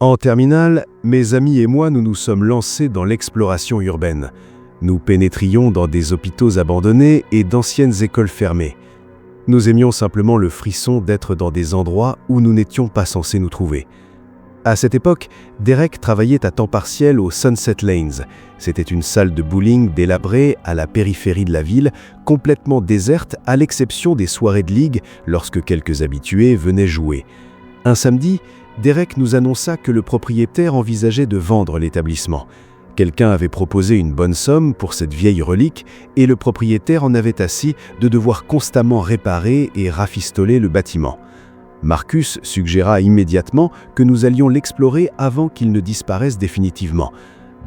En terminale, mes amis et moi, nous nous sommes lancés dans l'exploration urbaine. Nous pénétrions dans des hôpitaux abandonnés et d'anciennes écoles fermées. Nous aimions simplement le frisson d'être dans des endroits où nous n'étions pas censés nous trouver. À cette époque, Derek travaillait à temps partiel au Sunset Lanes. C'était une salle de bowling délabrée à la périphérie de la ville, complètement déserte à l'exception des soirées de ligue lorsque quelques habitués venaient jouer. Un samedi, Derek nous annonça que le propriétaire envisageait de vendre l'établissement. Quelqu'un avait proposé une bonne somme pour cette vieille relique et le propriétaire en avait assez de devoir constamment réparer et rafistoler le bâtiment. Marcus suggéra immédiatement que nous allions l'explorer avant qu'il ne disparaisse définitivement.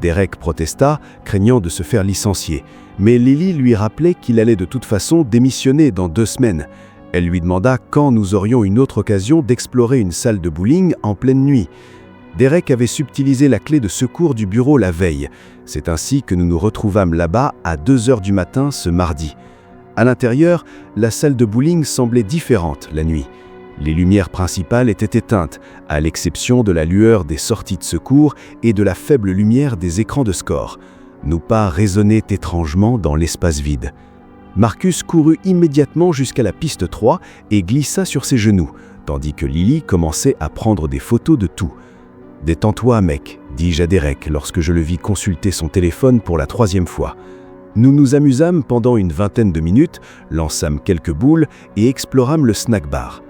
Derek protesta, craignant de se faire licencier, mais Lily lui rappelait qu'il allait de toute façon démissionner dans 2 semaines. Elle lui demanda quand nous aurions une autre occasion d'explorer une salle de bowling en pleine nuit. Derek avait subtilisé la clé de secours du bureau la veille. C'est ainsi que nous nous retrouvâmes là-bas à 2h du matin ce mardi. À l'intérieur, la salle de bowling semblait différente la nuit. Les lumières principales étaient éteintes, à l'exception de la lueur des sorties de secours et de la faible lumière des écrans de score. Nos pas résonnaient étrangement dans l'espace vide. Marcus courut immédiatement jusqu'à la piste 3 et glissa sur ses genoux, tandis que Lily commençait à prendre des photos de tout. « Détends-toi, mec », dis-je à Derek lorsque je le vis consulter son téléphone pour la 3e fois. Nous nous amusâmes pendant une 20aine de minutes, lançâmes quelques boules et explorâmes le snack bar.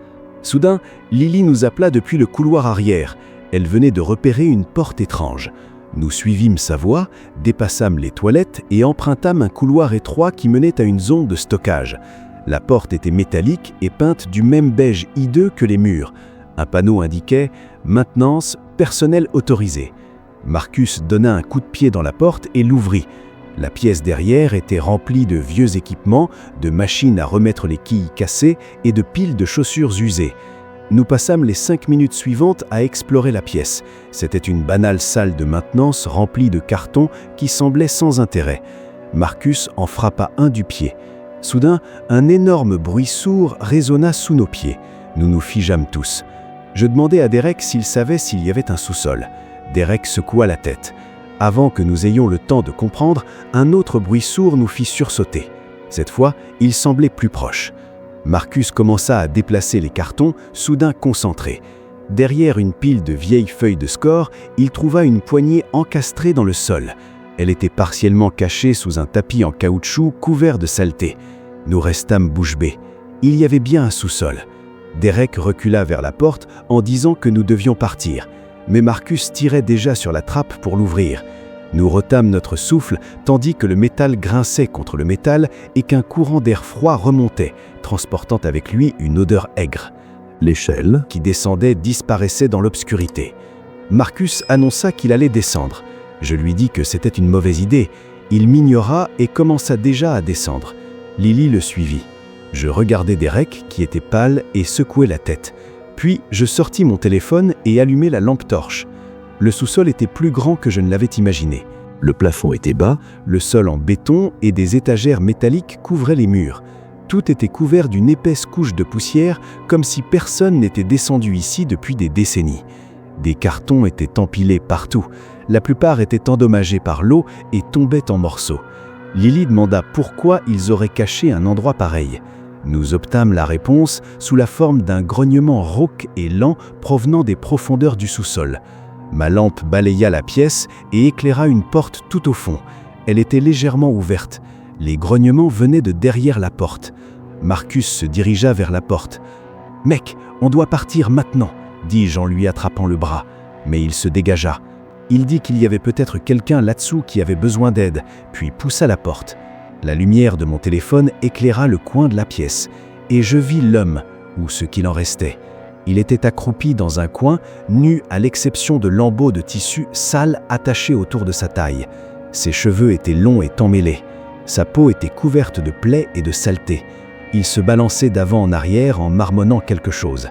Soudain, Lily nous appela depuis le couloir arrière. Elle venait de repérer une porte étrange. Nous suivîmes sa voie, dépassâmes les toilettes et empruntâmes un couloir étroit qui menait à une zone de stockage. La porte était métallique et peinte du même beige hideux que les murs. Un panneau indiquait « Maintenance, personnel autorisé ». Marcus donna un coup de pied dans la porte et l'ouvrit. La pièce derrière était remplie de vieux équipements, de machines à remettre les quilles cassées et de piles de chaussures usées. Nous passâmes les 5 minutes suivantes à explorer la pièce. C'était une banale salle de maintenance remplie de cartons qui semblaient sans intérêt. Marcus en frappa un du pied. Soudain, un énorme bruit sourd résonna sous nos pieds. Nous nous figeâmes tous. Je demandai à Derek s'il savait s'il y avait un sous-sol. Derek secoua la tête. Avant que nous ayons le temps de comprendre, un autre bruit sourd nous fit sursauter. Cette fois, il semblait plus proche. Marcus commença à déplacer les cartons, soudain concentrés. Derrière une pile de vieilles feuilles de score, il trouva une poignée encastrée dans le sol. Elle était partiellement cachée sous un tapis en caoutchouc couvert de saleté. Nous restâmes bouche bée. Il y avait bien un sous-sol. Derek recula vers la porte en disant que nous devions partir. Mais Marcus tirait déjà sur la trappe pour l'ouvrir. Nous retâmes notre souffle tandis que le métal grinçait contre le métal et qu'un courant d'air froid remontait, transportant avec lui une odeur aigre. L'échelle qui descendait disparaissait dans l'obscurité. Marcus annonça qu'il allait descendre. Je lui dis que c'était une mauvaise idée. Il m'ignora et commença déjà à descendre. Lily le suivit. Je regardais Derek qui était pâle et secouait la tête. Puis je sortis mon téléphone et allumai la lampe torche. Le sous-sol était plus grand que je ne l'avais imaginé. Le plafond était bas, le sol en béton et des étagères métalliques couvraient les murs. Tout était couvert d'une épaisse couche de poussière, comme si personne n'était descendu ici depuis des décennies. Des cartons étaient empilés partout. La plupart étaient endommagés par l'eau et tombaient en morceaux. Lily demanda pourquoi ils auraient caché un endroit pareil. Nous obtîmes la réponse sous la forme d'un grognement rauque et lent provenant des profondeurs du sous-sol. Ma lampe balaya la pièce et éclaira une porte tout au fond. Elle était légèrement ouverte. Les grognements venaient de derrière la porte. Marcus se dirigea vers la porte. « Mec, on doit partir maintenant », dis-je en lui attrapant le bras. Mais il se dégagea. Il dit qu'il y avait peut-être quelqu'un là-dessous qui avait besoin d'aide, puis poussa la porte. La lumière de mon téléphone éclaira le coin de la pièce, et je vis l'homme, ou ce qu'il en restait. Il était accroupi dans un coin, nu à l'exception de lambeaux de tissu sales attachés autour de sa taille. Ses cheveux étaient longs et emmêlés. Sa peau était couverte de plaies et de saleté. Il se balançait d'avant en arrière en marmonnant quelque chose.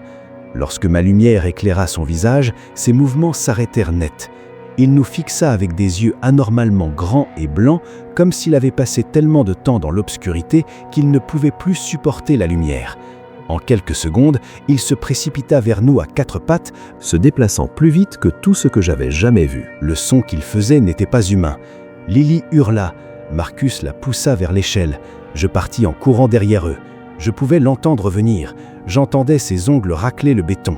Lorsque ma lumière éclaira son visage, ses mouvements s'arrêtèrent net. Il nous fixa avec des yeux anormalement grands et blancs, comme s'il avait passé tellement de temps dans l'obscurité qu'il ne pouvait plus supporter la lumière. En quelques secondes, il se précipita vers nous à quatre pattes, se déplaçant plus vite que tout ce que j'avais jamais vu. Le son qu'il faisait n'était pas humain. Lily hurla. Marcus la poussa vers l'échelle. Je partis en courant derrière eux. Je pouvais l'entendre venir. J'entendais ses ongles racler le béton.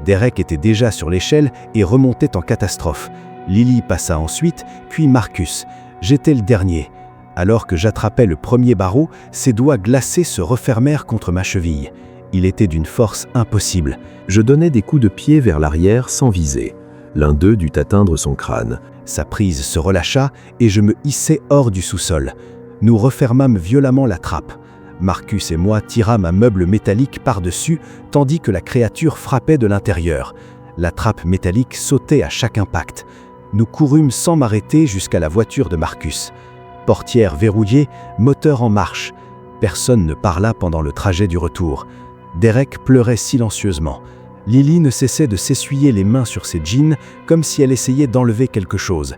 Derek était déjà sur l'échelle et remontait en catastrophe. Lily passa ensuite, puis Marcus. J'étais le dernier. Alors que j'attrapais le premier barreau, ses doigts glacés se refermèrent contre ma cheville. Il était d'une force impossible. Je donnais des coups de pied vers l'arrière sans viser. L'un d'eux dut atteindre son crâne. Sa prise se relâcha et je me hissai hors du sous-sol. Nous refermâmes violemment la trappe. Marcus et moi tirâmes un meuble métallique par-dessus, tandis que la créature frappait de l'intérieur. La trappe métallique sautait à chaque impact. Nous courûmes sans m'arrêter jusqu'à la voiture de Marcus. Portière verrouillée, moteur en marche. Personne ne parla pendant le trajet du retour. Derek pleurait silencieusement. Lily ne cessait de s'essuyer les mains sur ses jeans comme si elle essayait d'enlever quelque chose.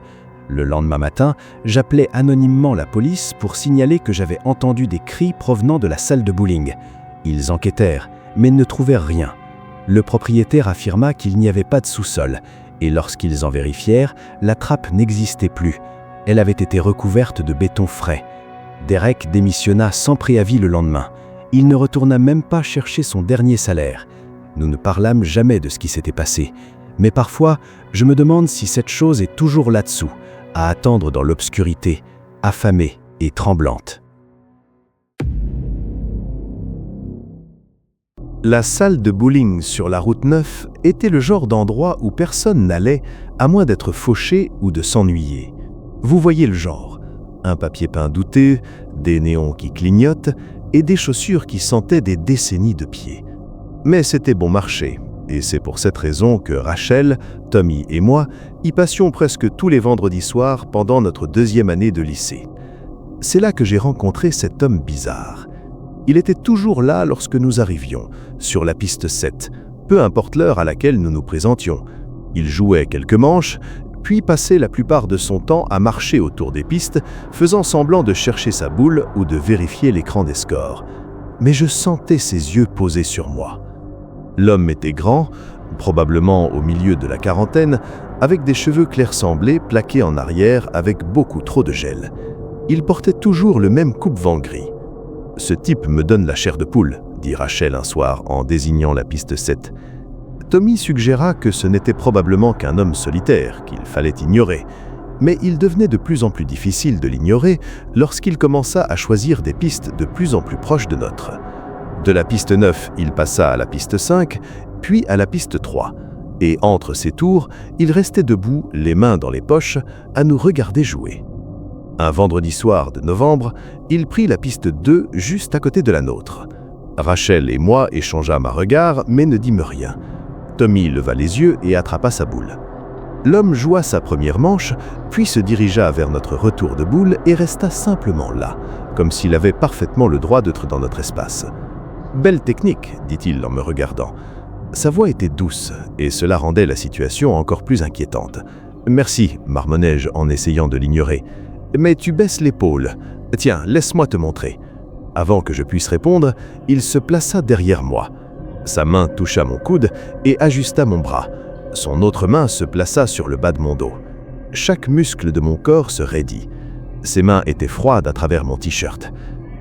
Le lendemain matin, j'appelais anonymement la police pour signaler que j'avais entendu des cris provenant de la salle de bowling. Ils enquêtèrent, mais ne trouvèrent rien. Le propriétaire affirma qu'il n'y avait pas de sous-sol, et lorsqu'ils en vérifièrent, la trappe n'existait plus. Elle avait été recouverte de béton frais. Derek démissionna sans préavis le lendemain. Il ne retourna même pas chercher son dernier salaire. Nous ne parlâmes jamais de ce qui s'était passé. Mais parfois, je me demande si cette chose est toujours là-dessous, à attendre dans l'obscurité, affamée et tremblante. La salle de bowling sur la route 9 était le genre d'endroit où personne n'allait, à moins d'être fauché ou de s'ennuyer. Vous voyez le genre. Un papier peint douteux, des néons qui clignotent et des chaussures qui sentaient des décennies de pieds. Mais c'était bon marché, et c'est pour cette raison que Rachel, Tommy et moi y passions presque tous les vendredis soirs pendant notre 2e année de lycée. C'est là que j'ai rencontré cet homme bizarre. Il était toujours là lorsque nous arrivions, sur la piste 7, peu importe l'heure à laquelle nous nous présentions. Il jouait quelques manches, puis passait la plupart de son temps à marcher autour des pistes, faisant semblant de chercher sa boule ou de vérifier l'écran des scores. Mais je sentais ses yeux posés sur moi. L'homme était grand, probablement au milieu de la quarantaine, avec des cheveux clairs semblés plaqués en arrière avec beaucoup trop de gel. Il portait toujours le même coupe-vent gris. « Ce type me donne la chair de poule », dit Rachel un soir en désignant la piste 7. Tommy suggéra que ce n'était probablement qu'un homme solitaire, qu'il fallait ignorer. Mais il devenait de plus en plus difficile de l'ignorer lorsqu'il commença à choisir des pistes de plus en plus proches de notre. De la piste 9, il passa à la piste 5, puis à la piste 3. Et entre ces tours, il restait debout, les mains dans les poches, à nous regarder jouer. Un vendredi soir de novembre, il prit la piste 2 juste à côté de la nôtre. Rachel et moi échangeâmes un regard, mais ne dîmes rien. Tommy leva les yeux et attrapa sa boule. L'homme joua sa première manche, puis se dirigea vers notre retour de boule et resta simplement là, comme s'il avait parfaitement le droit d'être dans notre espace. « Belle technique », dit-il en me regardant. Sa voix était douce, et cela rendait la situation encore plus inquiétante. « Merci », marmonnai-je en essayant de l'ignorer. « Mais tu baisses l'épaule. Tiens, laisse-moi te montrer. » Avant que je puisse répondre, il se plaça derrière moi. Sa main toucha mon coude et ajusta mon bras. Son autre main se plaça sur le bas de mon dos. Chaque muscle de mon corps se raidit. Ses mains étaient froides à travers mon t-shirt.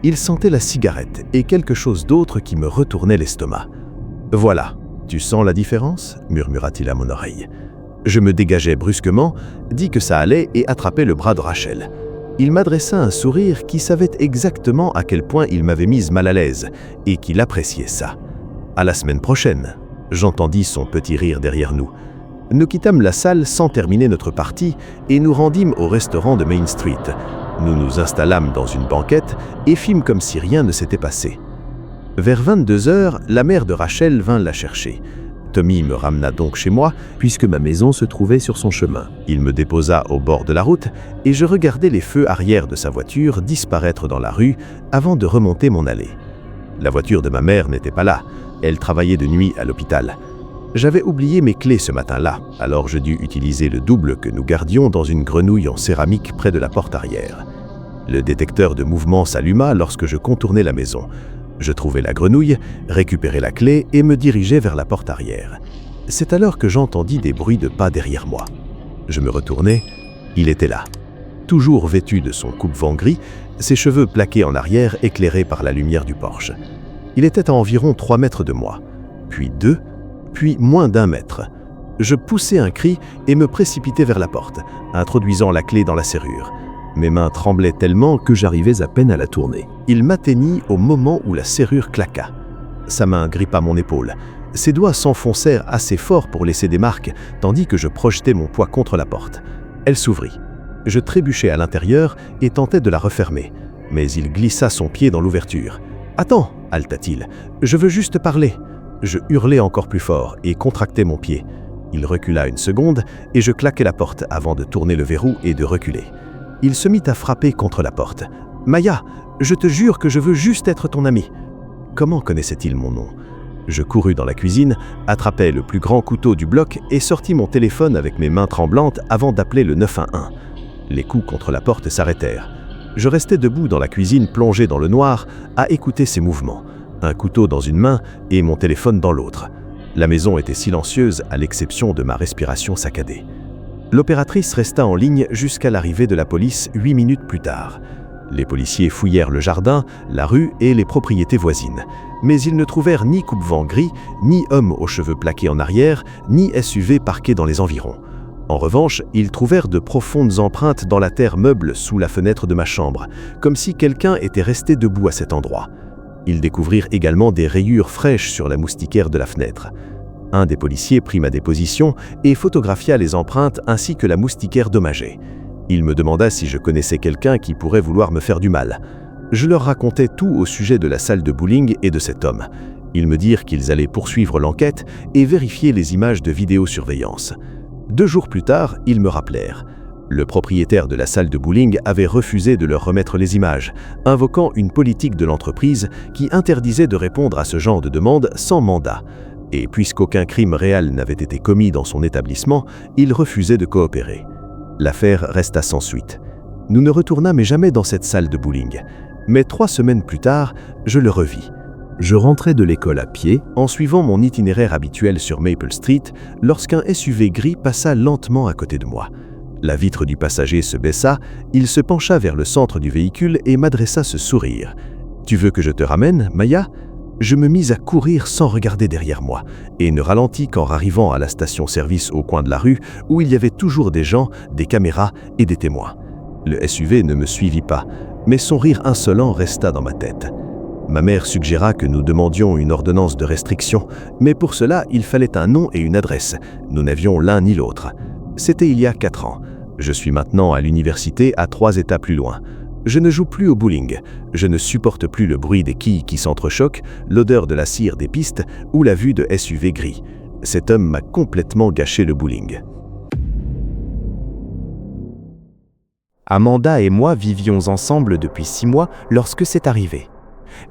Il sentait la cigarette et quelque chose d'autre qui me retournait l'estomac. « Voilà, tu sens la différence ?» murmura-t-il à mon oreille. Je me dégageai brusquement, dis que ça allait et attrapai le bras de Rachel. Il m'adressa un sourire qui savait exactement à quel point il m'avait mise mal à l'aise et qu'il appréciait ça. « À la semaine prochaine !» J'entendis son petit rire derrière nous. Nous quittâmes la salle sans terminer notre partie et nous rendîmes au restaurant de Main Street. Nous nous installâmes dans une banquette et fîmes comme si rien ne s'était passé. Vers 22h, la mère de Rachel vint la chercher. Tommy me ramena donc chez moi, puisque ma maison se trouvait sur son chemin. Il me déposa au bord de la route et je regardais les feux arrière de sa voiture disparaître dans la rue avant de remonter mon allée. La voiture de ma mère n'était pas là, elle travaillait de nuit à l'hôpital. J'avais oublié mes clés ce matin-là, alors je dus utiliser le double que nous gardions dans une grenouille en céramique près de la porte arrière. Le détecteur de mouvement s'alluma lorsque je contournai la maison. Je trouvai la grenouille, récupérai la clé et me dirigeai vers la porte arrière. C'est alors que j'entendis des bruits de pas derrière moi. Je me retournai, il était là. Toujours vêtu de son coupe-vent gris, ses cheveux plaqués en arrière éclairés par la lumière du porche. Il était à environ 3 mètres de moi, puis 2, puis moins d'1 mètre. Je poussai un cri et me précipitai vers la porte, introduisant la clé dans la serrure. Mes mains tremblaient tellement que j'arrivais à peine à la tourner. il m'atteignit au moment où la serrure claqua. Sa main grippa mon épaule. Ses doigts s'enfoncèrent assez fort pour laisser des marques, tandis que je projetais mon poids contre la porte. Elle s'ouvrit. Je trébuchai à l'intérieur et tentai de la refermer, mais il glissa son pied dans l'ouverture. « Attends !» haleta-t-il. « Je veux juste parler !» Je hurlai encore plus fort et contractai mon pied. Il recula une seconde et je claquai la porte avant de tourner le verrou et de reculer. Il se mit à frapper contre la porte. « Maya, je te jure que je veux juste être ton ami. » Comment connaissait-il mon nom ? Je courus dans la cuisine, attrapai le plus grand couteau du bloc et sortis mon téléphone avec mes mains tremblantes avant d'appeler le 911. Les coups contre la porte s'arrêtèrent. Je restais debout dans la cuisine plongé dans le noir à écouter ses mouvements, un couteau dans une main et mon téléphone dans l'autre. La maison était silencieuse à l'exception de ma respiration saccadée. L'opératrice resta en ligne jusqu'à l'arrivée de la police 8 minutes plus tard. Les policiers fouillèrent le jardin, la rue et les propriétés voisines. Mais ils ne trouvèrent ni coupe-vent gris, ni homme aux cheveux plaqués en arrière, ni SUV parqué dans les environs. En revanche, ils trouvèrent de profondes empreintes dans la terre meuble sous la fenêtre de ma chambre, comme si quelqu'un était resté debout à cet endroit. Ils découvrirent également des rayures fraîches sur la moustiquaire de la fenêtre. Un des policiers prit ma déposition et photographia les empreintes ainsi que la moustiquaire dommagée. Il me demanda si je connaissais quelqu'un qui pourrait vouloir me faire du mal. Je leur racontais tout au sujet de la salle de bowling et de cet homme. Ils me dirent qu'ils allaient poursuivre l'enquête et vérifier les images de vidéosurveillance. 2 jours plus tard, ils me rappelèrent. Le propriétaire de la salle de bowling avait refusé de leur remettre les images, invoquant une politique de l'entreprise qui interdisait de répondre à ce genre de demande sans mandat. Et puisqu'aucun crime réel n'avait été commis dans son établissement, il refusait de coopérer. L'affaire resta sans suite. Nous ne retournâmes jamais dans cette salle de bowling. Mais 3 semaines plus tard, je le revis. Je rentrais de l'école à pied, en suivant mon itinéraire habituel sur Maple Street, lorsqu'un SUV gris passa lentement à côté de moi. La vitre du passager se baissa, il se pencha vers le centre du véhicule et m'adressa ce sourire. « Tu veux que je te ramène, Maya ?» Je me mis à courir sans regarder derrière moi et ne ralentis qu'en arrivant à la station-service au coin de la rue où il y avait toujours des gens, des caméras et des témoins. Le SUV ne me suivit pas, mais son rire insolent resta dans ma tête. Ma mère suggéra que nous demandions une ordonnance de restriction, mais pour cela, il fallait un nom et une adresse. Nous n'avions l'un ni l'autre. C'était il y a 4 ans. Je suis maintenant à l'université à 3 états plus loin. Je ne joue plus au bowling. Je ne supporte plus le bruit des quilles qui s'entrechoquent, l'odeur de la cire des pistes ou la vue de SUV gris. Cet homme m'a complètement gâché le bowling. Amanda et moi vivions ensemble depuis 6 mois lorsque c'est arrivé.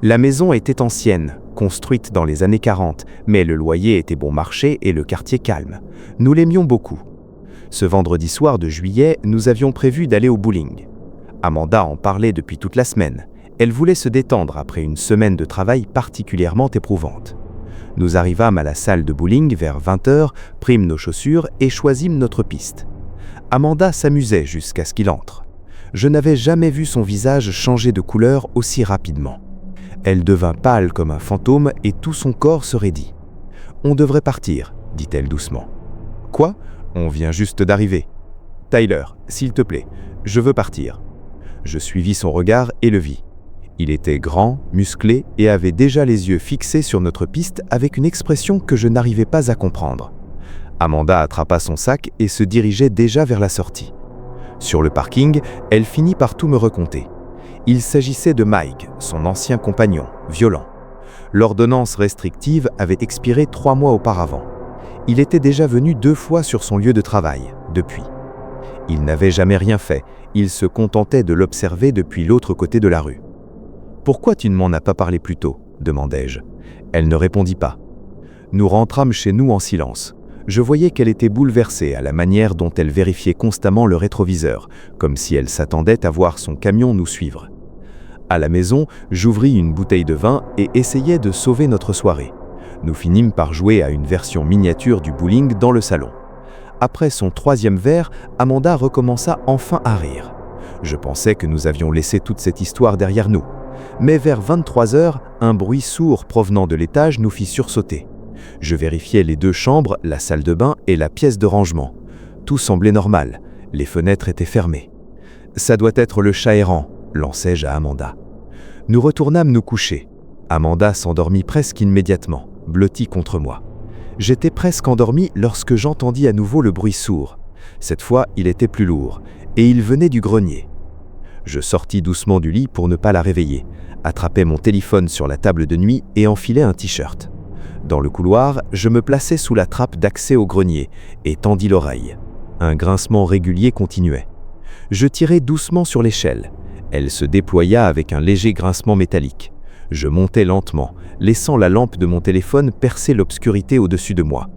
La maison était ancienne, construite dans les années 40, mais le loyer était bon marché et le quartier calme. Nous l'aimions beaucoup. Ce vendredi soir de juillet, nous avions prévu d'aller au bowling. Amanda en parlait depuis toute la semaine. Elle voulait se détendre après une semaine de travail particulièrement éprouvante. Nous arrivâmes à la salle de bowling vers 20h, prîmes nos chaussures et choisîmes notre piste. Amanda s'amusait jusqu'à ce qu'il entre. Je n'avais jamais vu son visage changer de couleur aussi rapidement. Elle devint pâle comme un fantôme et tout son corps se raidit. « On devrait partir », dit-elle doucement. « Quoi ? On vient juste d'arriver. »« Tyler, s'il te plaît, je veux partir. » Je suivis son regard et le vis. Il était grand, musclé et avait déjà les yeux fixés sur notre piste avec une expression que je n'arrivais pas à comprendre. Amanda attrapa son sac et se dirigeait déjà vers la sortie. Sur le parking, elle finit par tout me raconter. Il s'agissait de Mike, son ancien compagnon, violent. L'ordonnance restrictive avait expiré 3 mois auparavant. Il était déjà venu 2 fois sur son lieu de travail, depuis. Il n'avait jamais rien fait, il se contentait de l'observer depuis l'autre côté de la rue. « Pourquoi tu ne m'en as pas parlé plus tôt ?» demandai-je. Elle ne répondit pas. Nous rentrâmes chez nous en silence. Je voyais qu'elle était bouleversée à la manière dont elle vérifiait constamment le rétroviseur, comme si elle s'attendait à voir son camion nous suivre. À la maison, j'ouvris une bouteille de vin et essayais de sauver notre soirée. Nous finîmes par jouer à une version miniature du bowling dans le salon. Après son 3e verre, Amanda recommença enfin à rire. Je pensais que nous avions laissé toute cette histoire derrière nous. Mais vers 23 heures, un bruit sourd provenant de l'étage nous fit sursauter. Je vérifiais les 2 chambres, la salle de bain et la pièce de rangement. Tout semblait normal, les fenêtres étaient fermées. « Ça doit être le chat errant », lançai-je à Amanda. Nous retournâmes nous coucher. Amanda s'endormit presque immédiatement, blottie contre moi. J'étais presque endormi lorsque j'entendis à nouveau le bruit sourd. Cette fois, il était plus lourd, et il venait du grenier. Je sortis doucement du lit pour ne pas la réveiller, attrapai mon téléphone sur la table de nuit et enfilai un t-shirt. Dans le couloir, je me plaçai sous la trappe d'accès au grenier et tendis l'oreille. Un grincement régulier continuait. Je tirai doucement sur l'échelle. Elle se déploya avec un léger grincement métallique. Je montai lentement, laissant la lampe de mon téléphone percer l'obscurité au-dessus de moi.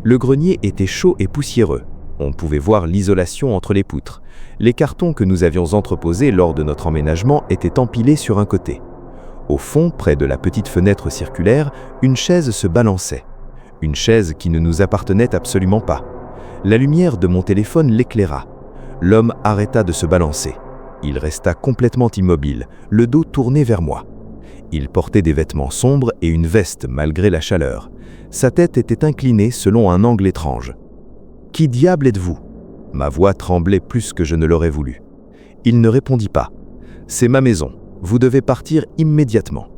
Le grenier était chaud et poussiéreux. On pouvait voir l'isolation entre les poutres. Les cartons que nous avions entreposés lors de notre emménagement étaient empilés sur un côté. Au fond, près de la petite fenêtre circulaire, une chaise se balançait. Une chaise qui ne nous appartenait absolument pas. La lumière de mon téléphone l'éclaira. L'homme arrêta de se balancer. Il resta complètement immobile, le dos tourné vers moi. Il portait des vêtements sombres et une veste malgré la chaleur. Sa tête était inclinée selon un angle étrange. « Qui diable êtes-vous » Ma voix tremblait plus que je ne l'aurais voulu. Il ne répondit pas. « C'est ma maison. Vous devez partir immédiatement. »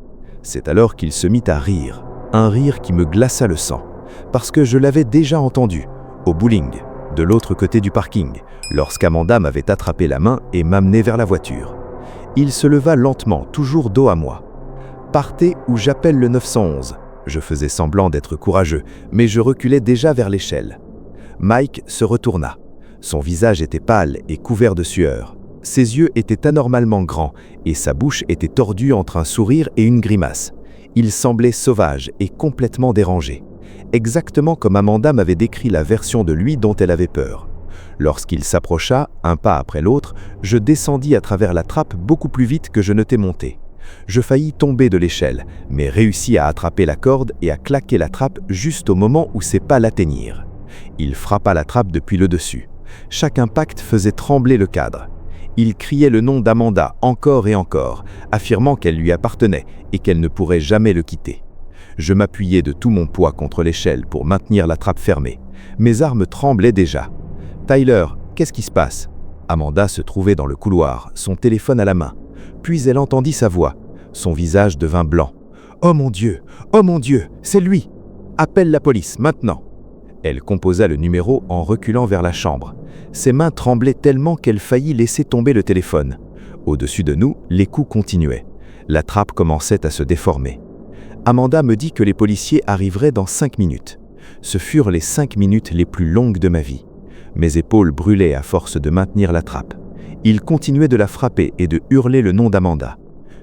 C'est alors qu'il se mit à rire, un rire qui me glaça le sang, parce que je l'avais déjà entendu, au bowling, de l'autre côté du parking, lorsqu'Amanda m'avait attrapé la main et m'amenait vers la voiture. Il se leva lentement, toujours dos à moi. « Partez ou j'appelle le 911 ». Je faisais semblant d'être courageux, mais je reculais déjà vers l'échelle. Mike se retourna. Son visage était pâle et couvert de sueur. Ses yeux étaient anormalement grands et sa bouche était tordue entre un sourire et une grimace. Il semblait sauvage et complètement dérangé, exactement comme Amanda m'avait décrit la version de lui dont elle avait peur. Lorsqu'il s'approcha, un pas après l'autre, je descendis à travers la trappe beaucoup plus vite que je n'étais monté. Je faillis tomber de l'échelle, mais réussis à attraper la corde et à claquer la trappe juste au moment où ses pas l'atteignirent. Il frappa la trappe depuis le dessus. Chaque impact faisait trembler le cadre. Il criait le nom d'Amanda encore et encore, affirmant qu'elle lui appartenait et qu'elle ne pourrait jamais le quitter. Je m'appuyais de tout mon poids contre l'échelle pour maintenir la trappe fermée. Mes armes tremblaient déjà. « Tyler, qu'est-ce qui se passe ?» Amanda se trouvait dans le couloir, son téléphone à la main. Puis elle entendit sa voix. Son visage devint blanc. « Oh mon Dieu, c'est lui! Appelle la police, maintenant !» Elle composa le numéro en reculant vers la chambre. Ses mains tremblaient tellement qu'elle faillit laisser tomber le téléphone. Au-dessus de nous, les coups continuaient. La trappe commençait à se déformer. Amanda me dit que les policiers arriveraient dans 5 minutes. Ce furent les 5 minutes les plus longues de ma vie. Mes épaules brûlaient à force de maintenir la trappe. Il continuait de la frapper et de hurler le nom d'Amanda.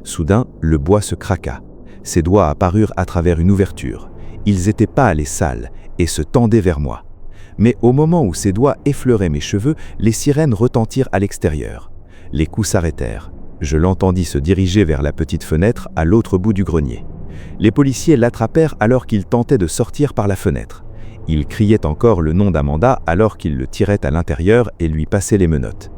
Soudain, le bois se craqua. Ses doigts apparurent à travers une ouverture. Ils étaient pâles et sales et se tendaient vers moi. Mais au moment où ses doigts effleuraient mes cheveux, les sirènes retentirent à l'extérieur. Les coups s'arrêtèrent. Je l'entendis se diriger vers la petite fenêtre à l'autre bout du grenier. Les policiers l'attrapèrent alors qu'il tentait de sortir par la fenêtre. Il criait encore le nom d'Amanda alors qu'il le tirait à l'intérieur et lui passait les menottes.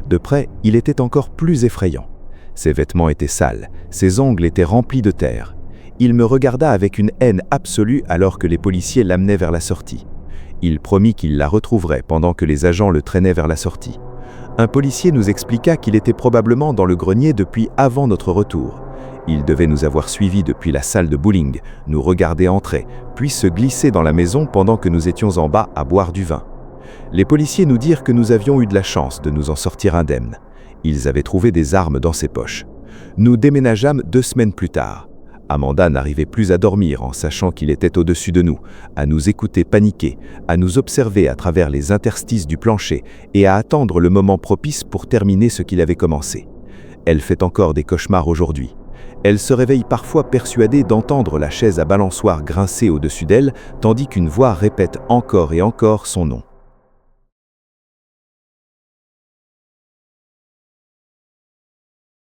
De près, il était encore plus effrayant. Ses vêtements étaient sales, ses ongles étaient remplis de terre. Il me regarda avec une haine absolue alors que les policiers l'amenaient vers la sortie. Il promit qu'il la retrouverait pendant que les agents le traînaient vers la sortie. Un policier nous expliqua qu'il était probablement dans le grenier depuis avant notre retour. Il devait nous avoir suivis depuis la salle de bowling, nous regarder entrer, puis se glisser dans la maison pendant que nous étions en bas à boire du vin. Les policiers nous dirent que nous avions eu de la chance de nous en sortir indemnes. Ils avaient trouvé des armes dans ses poches. Nous déménageâmes 2 semaines plus tard. Amanda n'arrivait plus à dormir en sachant qu'il était au-dessus de nous, à nous écouter paniquer, à nous observer à travers les interstices du plancher et à attendre le moment propice pour terminer ce qu'il avait commencé. Elle fait encore des cauchemars aujourd'hui. Elle se réveille parfois persuadée d'entendre la chaise à balançoire grincer au-dessus d'elle, tandis qu'une voix répète encore et encore son nom.